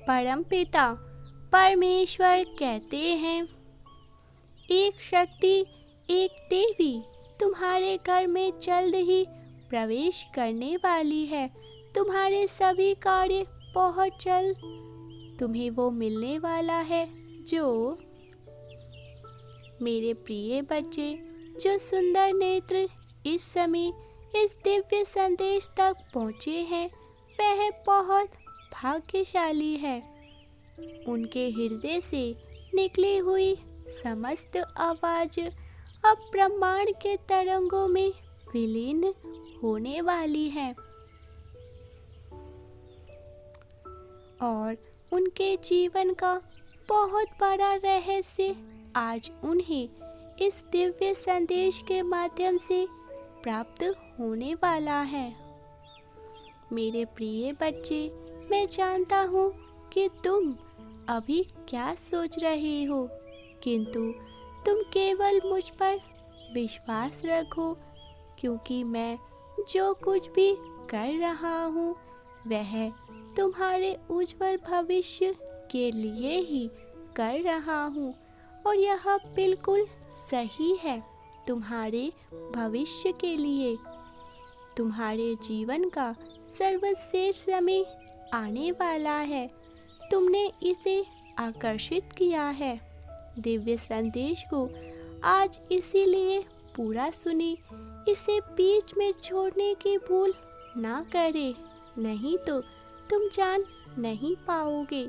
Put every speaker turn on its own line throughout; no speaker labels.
परमपिता परमेश्वर कहते हैं, एक शक्ति, एक देवी तुम्हारे घर में जल्द ही प्रवेश करने वाली है। तुम्हारे सभी कार्य बहुत जल्द तुम्हें वो मिलने वाला है। जो मेरे प्रिय बच्चे, जो सुंदर नेत्र इस समय इस दिव्य संदेश तक पहुँचे हैं, वह बहुत भाग्यशाली है। उनके हृदय से निकली हुई समस्त आवाज अब ब्रह्मांड के तरंगों में विलीन होने वाली है और उनके जीवन का बहुत बड़ा रहस्य आज उन्हें इस दिव्य संदेश के माध्यम से प्राप्त होने वाला है। मेरे प्रिय बच्चे, मैं जानता हूँ कि तुम अभी क्या सोच रहे हो, किंतु तुम केवल मुझ पर विश्वास रखो, क्योंकि मैं जो कुछ भी कर रहा हूँ वह तुम्हारे उज्जवल भविष्य के लिए ही कर रहा हूँ और यह बिल्कुल सही है। तुम्हारे भविष्य के लिए तुम्हारे जीवन का सर्वश्रेष्ठ समय आने वाला है। तुमने इसे आकर्षित किया है। दिव्य संदेश को आज इसीलिए पूरा सुनी, इसे बीच में छोड़ने की भूल ना करे, नहीं तो तुम जान नहीं पाओगे।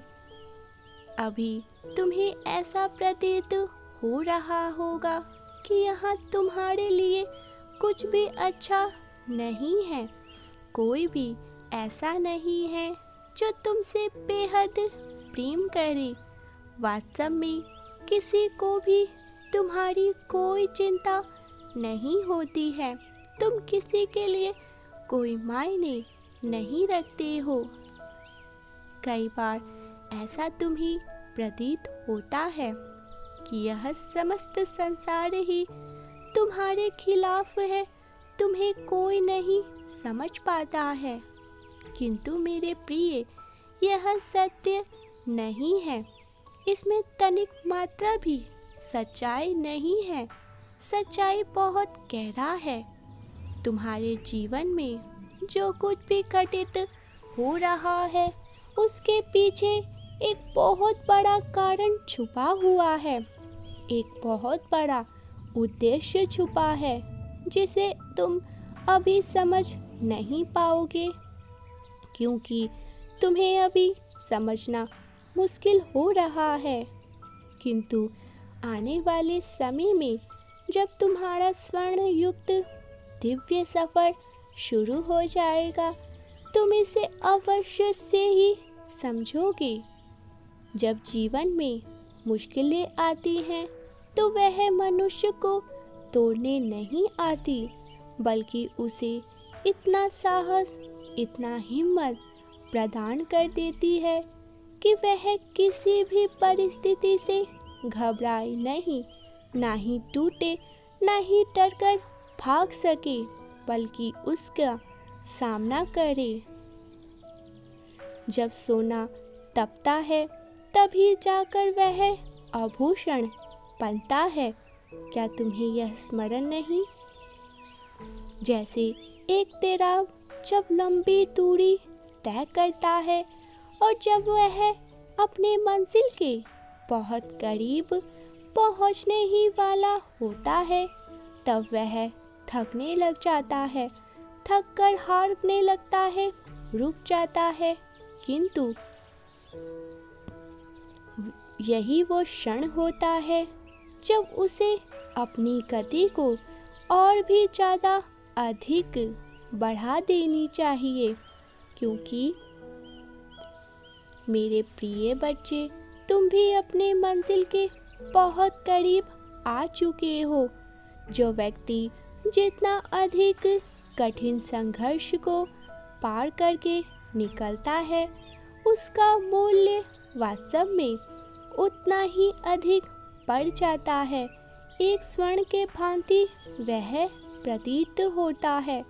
अभी तुम्हें ऐसा प्रतीत हो रहा होगा कि यहाँ तुम्हारे लिए कुछ भी अच्छा नहीं है। कोई भी ऐसा नहीं है जो तुमसे बेहद प्रेम करे। वास्तव में किसी को भी तुम्हारी कोई चिंता नहीं होती है। तुम किसी के लिए कोई मायने नहीं रखते हो। कई बार ऐसा तुम्हें प्रतीत होता है कि यह समस्त संसार ही तुम्हारे खिलाफ है, तुम्हें कोई नहीं समझ पाता है। किंतु मेरे प्रिय, यह सत्य नहीं है। इसमें तनिक मात्रा भी सच्चाई नहीं है। सच्चाई बहुत गहरा है। तुम्हारे जीवन में जो कुछ भी घटित हो रहा है, उसके पीछे एक बहुत बड़ा कारण छुपा हुआ है। एक बहुत बड़ा उद्देश्य छुपा है जिसे तुम अभी समझ नहीं पाओगे, क्योंकि तुम्हें अभी समझना मुश्किल हो रहा है। किंतु आने वाले समय में जब तुम्हारा स्वर्ण युक्त दिव्य सफर शुरू हो जाएगा, तुम इसे अवश्य से ही समझोगे। जब जीवन में मुश्किलें आती हैं, तो वह मनुष्य को तोड़ने नहीं आती, बल्कि उसे इतना साहस, इतना हिम्मत प्रदान कर देती है कि वह किसी भी परिस्थिति से घबराए नहीं, ना ही टूटे, ना ही डरकर भाग सके, बल्कि उसका सामना करे। जब सोना तपता है, तभी जाकर वह आभूषण बनता है। क्या तुम्हें यह स्मरण नहीं? जैसे एक तेराव जब लंबी दूरी तय करता है और जब वह अपने मंजिल के बहुत करीब पहुंचने ही वाला होता है, तब वह थकने लग जाता है, थक कर हारने लगता है, रुक जाता है। किंतु यही वो क्षण होता है जब उसे अपनी गति को और भी ज़्यादा अधिक बढ़ा देनी चाहिए, क्योंकि मेरे प्रिय बच्चे, तुम भी अपने मंजिल के बहुत करीब आ चुके हो। जो व्यक्ति जितना अधिक कठिन संघर्ष को पार करके निकलता है, उसका मूल्य वास्तव में उतना ही अधिक बढ़ जाता है। एक स्वर्ण के भांति वह प्रतीत होता है,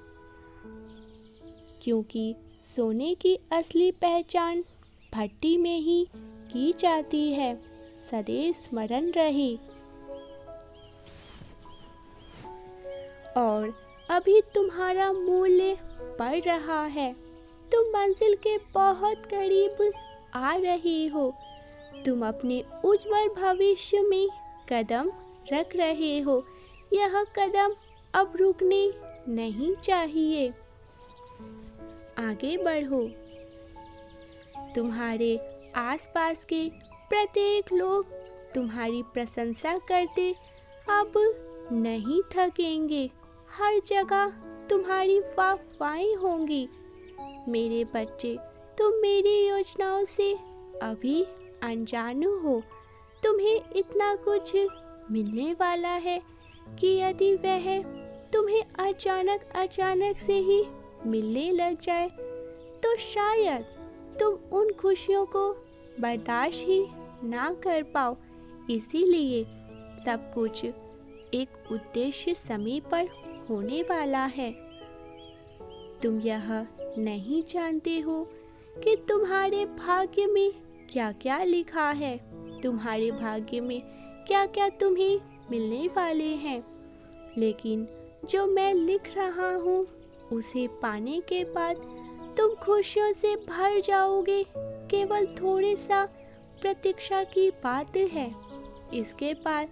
क्योंकि सोने की असली पहचान भट्टी में ही की जाती है, सदैव स्मरण रहे। और अभी तुम्हारा मूल्य बढ़ रहा है, तुम मंजिल के बहुत करीब आ रही हो, तुम अपने उज्जवल भविष्य में कदम रख रहे हो। यह कदम अब रुकने नहीं चाहिए, आगे बढ़ो। तुम्हारे आसपास के प्रत्येक लोग तुम्हारी प्रशंसा करते अब नहीं थकेंगे, हर जगह तुम्हारी वाहवाही होंगी। मेरे बच्चे, तुम मेरी योजनाओं से अभी अनजान हो। तुम्हें इतना कुछ मिलने वाला है कि यदि वह तुम्हें अचानक से ही मिलने लग जाए तो शायद तुम उन खुशियों को बर्दाश्त ही ना कर पाओ। इसीलिए सब कुछ एक उद्देश्य समय पर होने वाला है। तुम यह नहीं जानते हो कि तुम्हारे भाग्य में क्या क्या लिखा है, तुम्हारे भाग्य में क्या क्या तुम्हें मिलने वाले हैं, लेकिन जो मैं लिख रहा हूँ उसे पाने के बाद तुम खुशियों से भर जाओगे। केवल थोड़ी सा प्रतीक्षा की बात है, इसके बाद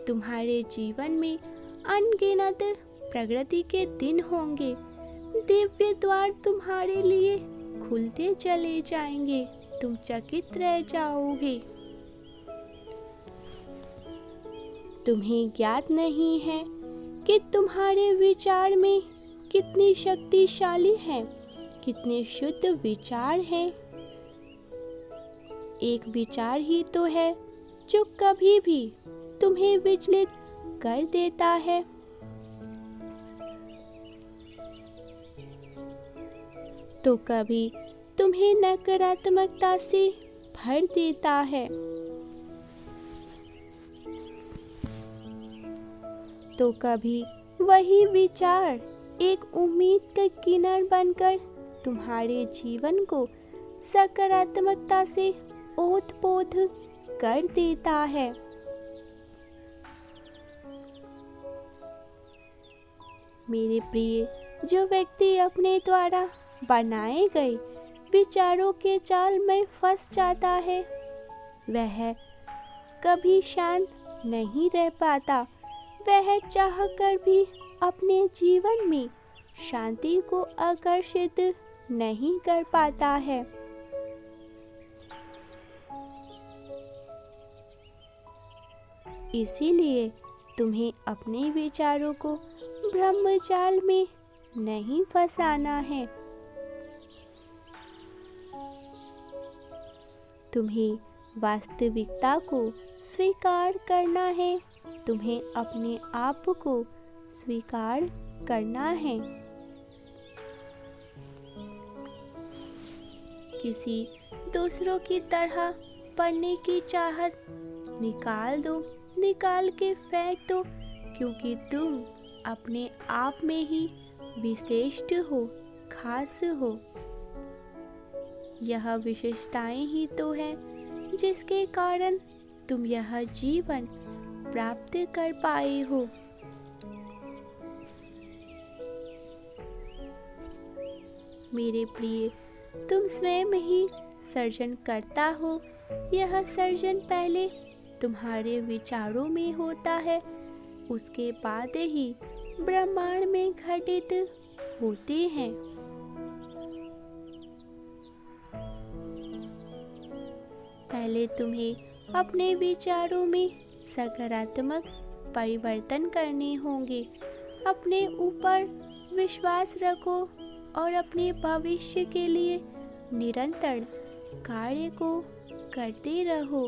तुम्हारे जीवन में अनगिनत प्रगति के दिन होंगे। दिव्य द्वार तुम्हारे लिए खुलते चले जाएंगे, तुम चकित रह जाओगे। तुम्हें ज्ञात नहीं है कि तुम्हारे विचार में कितनी शक्तिशाली है, कितने शुद्ध विचार हैं। एक विचार ही तो है जो कभी भी तुम्हें विचलित कर देता है। तो कभी तुम्हें नकारात्मकता से भर देता है, तो कभी वही विचार एक उम्मीद का किरण बनकर तुम्हारे जीवन को सकारात्मकता से ओत-पोत कर देता है। मेरे प्रिय, जो व्यक्ति अपने द्वारा बनाए गए विचारों के जाल में फंस जाता है, वह कभी शांत नहीं रह पाता। वह चाहकर भी अपने जीवन में शांति को आकर्षित नहीं कर पाता है। इसीलिए तुम्हें अपने विचारों को ब्रह्मजाल में नहीं फंसाना है। तुम्हें वास्तविकता को स्वीकार करना है, तुम्हें अपने आप को स्वीकार करना है। किसी दूसरों की तरह बनने की चाहत निकाल दो, निकाल के फेंक दो, क्योंकि तुम अपने आप में ही विशिष्ट हो, खास हो। यह विशेषताएं ही तो हैं जिसके कारण तुम यह जीवन प्राप्त कर पाए हो। मेरे प्रिय, तुम स्वयं ही सर्जन करता हो। यह सर्जन पहले तुम्हारे विचारों में होता है, उसके बाद ही ब्रह्मांड में घटित होते हैं। पहले तुम्हें अपने विचारों में सकारात्मक परिवर्तन करने होंगे। अपने ऊपर विश्वास रखो और अपने भविष्य के लिए निरंतर कार्य को करते रहो।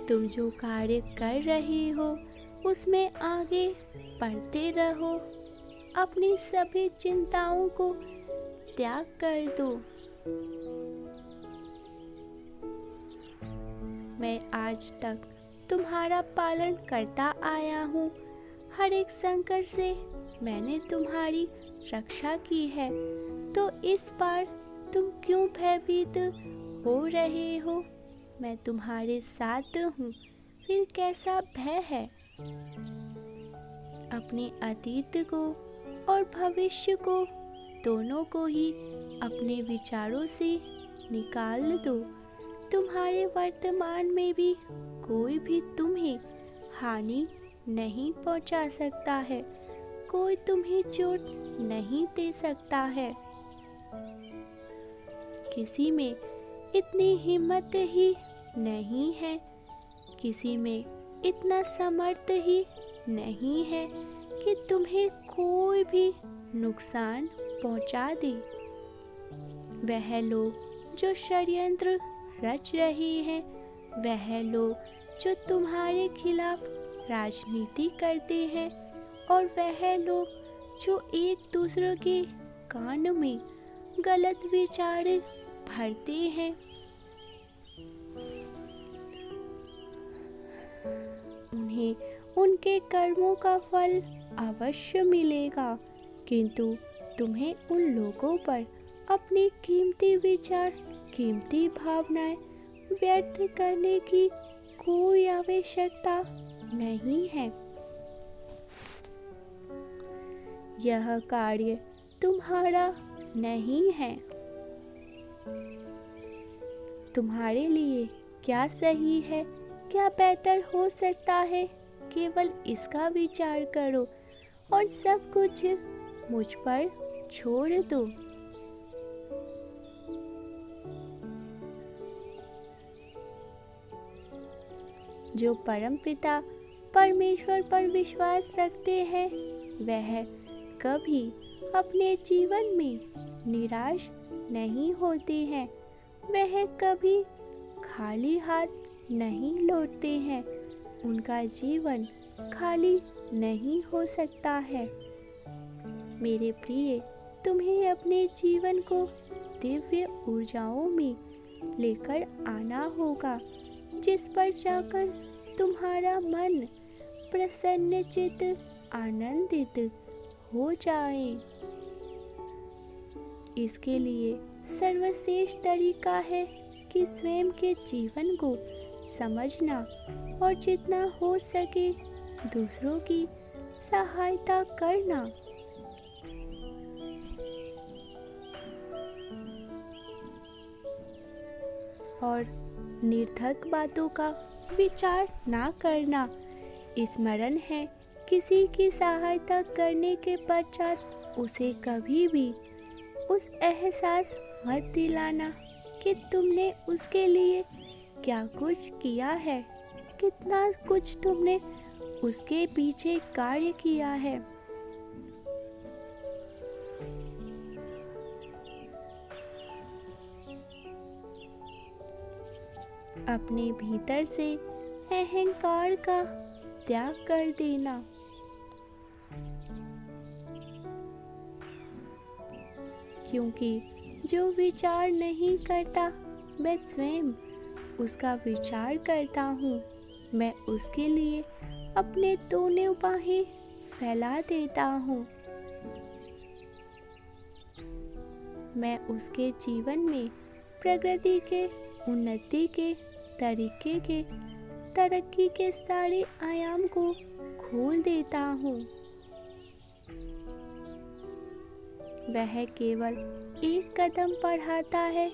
तुम जो कार्य कर रहे हो उसमें आगे बढ़ते रहो। अपनी सभी चिंताओं को त्याग कर दो। मैं आज तक तुम्हारा पालन करता आया हूँ। हर एक संकट से मैंने तुम्हारी रक्षा की है, तो इस बार तुम क्यों भयभीत हो रहे हो? मैं तुम्हारे साथ हूँ, फिर कैसा भय है? अपने अतीत को और भविष्य को, दोनों को ही अपने विचारों से निकाल दो। तुम्हारे वर्तमान में भी कोई भी तुम्हें हानि नहीं पहुंचा सकता है, कोई तुम्हें चोट नहीं दे सकता है। किसी में इतनी हिम्मत ही नहीं है, किसी में इतना सामर्थ्य ही नहीं है कि तुम्हें कोई भी नुकसान पहुंचा दे। वह लोग जो षड्यंत्र रच रहे हैं, वह लोग जो तुम्हारे खिलाफ राजनीति करते हैं, और वह लोग जो एक दूसरे के कान में गलत विचार भरते हैं, उन्हें उनके कर्मों का फल अवश्य मिलेगा। किंतु तुम्हें उन लोगों पर अपने कीमती विचार, कीमती भावनाएं व्यर्थ करने की कोई आवश्यकता नहीं है। यह कार्य तुम्हारा नहीं है। तुम्हारे लिए क्या सही है, क्या बेहतर हो सकता है, केवल इसका विचार करो और सब कुछ मुझ पर छोड़ दो। जो परमपिता परमेश्वर पर विश्वास रखते हैं, वह कभी अपने जीवन में निराश नहीं होते हैं। वह कभी खाली हाथ नहीं लौटते हैं। उनका जीवन खाली नहीं हो सकता है। मेरे प्रिय, तुम्हें अपने जीवन को दिव्य ऊर्जाओं में लेकर आना होगा, जिस पर जाकर तुम्हारा मन प्रसन्नचित्त, आनंदित हो जाए। इसके लिए सर्वश्रेष्ठ तरीका है कि स्वयं के जीवन को समझना और जितना हो सके दूसरों की सहायता करना। और निर्थक बातों का विचार ना करना। स्मरण है, किसी की सहायता करने के पश्चात उसे कभी भी उस एहसास मत दिलाना कि तुमने उसके लिए क्या कुछ किया है, कितना कुछ तुमने उसके पीछे कार्य किया है। अपने भीतर से अहंकार का त्याग कर देना। क्योंकि जो विचार नहीं करता, मैं स्वयं उसका विचार करता हूँ। मैं उसके लिए अपने दोनों बाहें फैला देता हूँ। मैं उसके जीवन में प्रगति के, उन्नति के, तरक्की के सारे आयाम को खोल देता हूँ। वह केवल एक कदम बढ़ाता है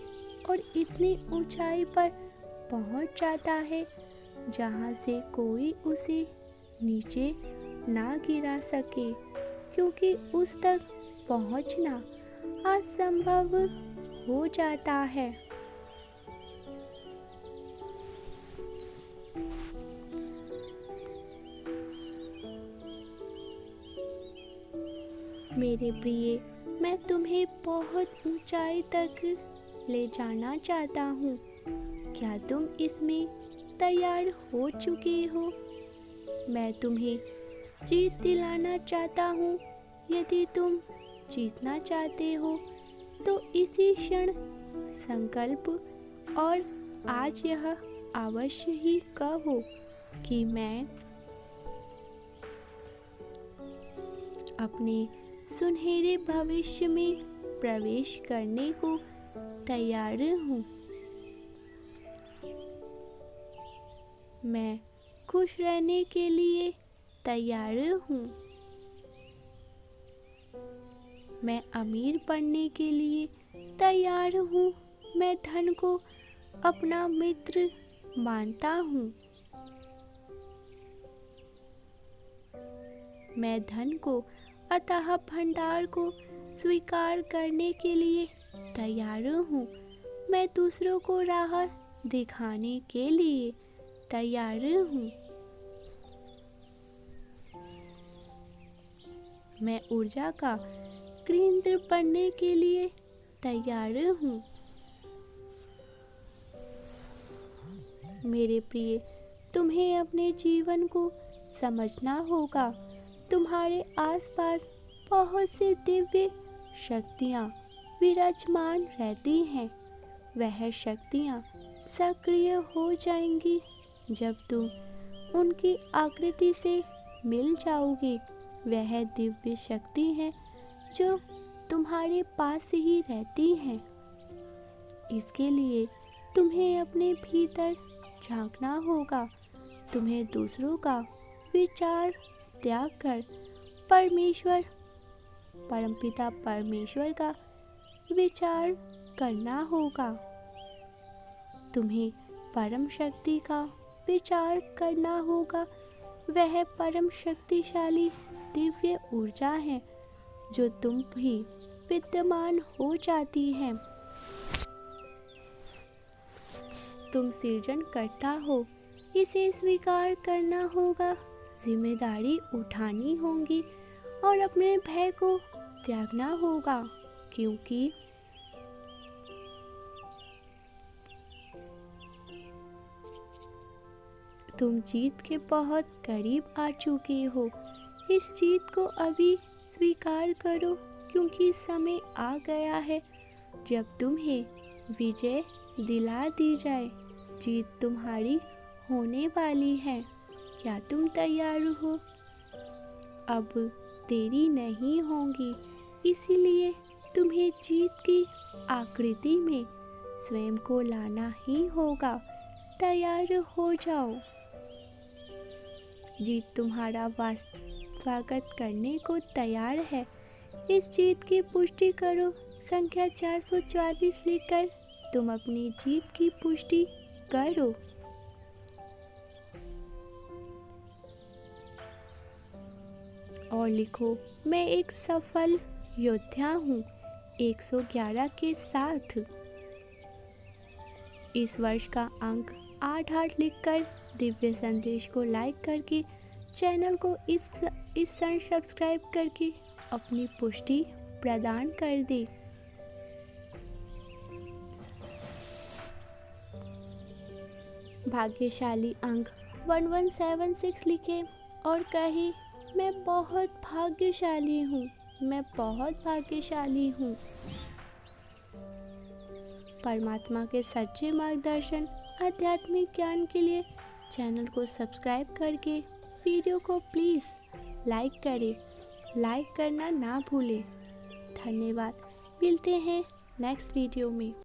और इतनी ऊंचाई पर पहुंच जाता है जहां से कोई उसे नीचे ना गिरा सके, क्योंकि उस तक पहुंचना असंभव हो जाता है। मेरे प्रिय, मैं तुम्हें बहुत ऊंचाई तक ले जाना चाहता हूँ। क्या तुम इसमें तैयार हो चुके हो? मैं तुम्हें जीत दिलाना चाहता हूँ। यदि तुम जीतना चाहते हो तो इसी क्षण संकल्प और आज यह अवश्य ही कहो कि मैं अपने सुनहरे भविष्य में प्रवेश करने को तैयार हूँ। मैं खुश रहने के लिए तैयार हूँ। मैं अमीर बनने के लिए तैयार हूँ। मैं धन को अपना मित्र मानता हूँ। मैं धन को अथाह भंडार को स्वीकार करने के लिए तैयार हूँ। मैं दूसरों को राह दिखाने के लिए तैयार हूँ। मैं ऊर्जा का केंद्र बनने के लिए तैयार हूँ। मेरे प्रिय, तुम्हें अपने जीवन को समझना होगा। तुम्हारे आसपास बहुत सी दिव्य शक्तियाँ विराजमान रहती हैं। वह शक्तियाँ सक्रिय हो जाएंगी जब तुम उनकी आकृति से मिल जाओगे। वह दिव्य शक्ति है जो तुम्हारे पास ही रहती हैं। इसके लिए तुम्हें अपने भीतर झांकना होगा। तुम्हें दूसरों का विचार त्याग कर परमपिता परमेश्वर का विचार करना होगा। तुम्हें परम शक्ति का विचार करना होगा। वह परम शक्तिशाली दिव्य ऊर्जा है जो तुम भी विद्यमान हो जाती है। तुम सृजन करता हो, इसे स्वीकार करना होगा। जिम्मेदारी उठानी होगी और अपने भय को त्यागना होगा, क्योंकि तुम जीत के बहुत करीब आ चुके हो। इस जीत को अभी स्वीकार करो, क्योंकि समय आ गया है जब तुम्हें विजय दिला दी जाए। जीत तुम्हारी होने वाली है। क्या तुम तैयार हो? अब देरी नहीं होगी, इसीलिए तुम्हें जीत की आकृति में स्वयं को लाना ही होगा। तैयार हो जाओ। जीत तुम्हारा स्वागत करने को तैयार है। इस जीत की पुष्टि करो। संख्या 444 लिखकर तुम अपनी जीत की पुष्टि करो। और लिखो, मैं एक सफल योद्धा हूँ 111 के साथ। इस वर्ष का अंक 88 लिखकर दिव्य संदेश को लाइक करके चैनल को इस क्षण सब्सक्राइब करके अपनी पुष्टि प्रदान कर दे। भाग्यशाली अंक 1176 लिखे और कहे, मैं बहुत भाग्यशाली हूँ। मैं बहुत भाग्यशाली हूँ। परमात्मा के सच्चे मार्गदर्शन आध्यात्मिक ज्ञान के लिए चैनल को सब्सक्राइब करके वीडियो को प्लीज़ लाइक करें। लाइक करना ना भूलें। धन्यवाद। मिलते हैं नेक्स्ट वीडियो में।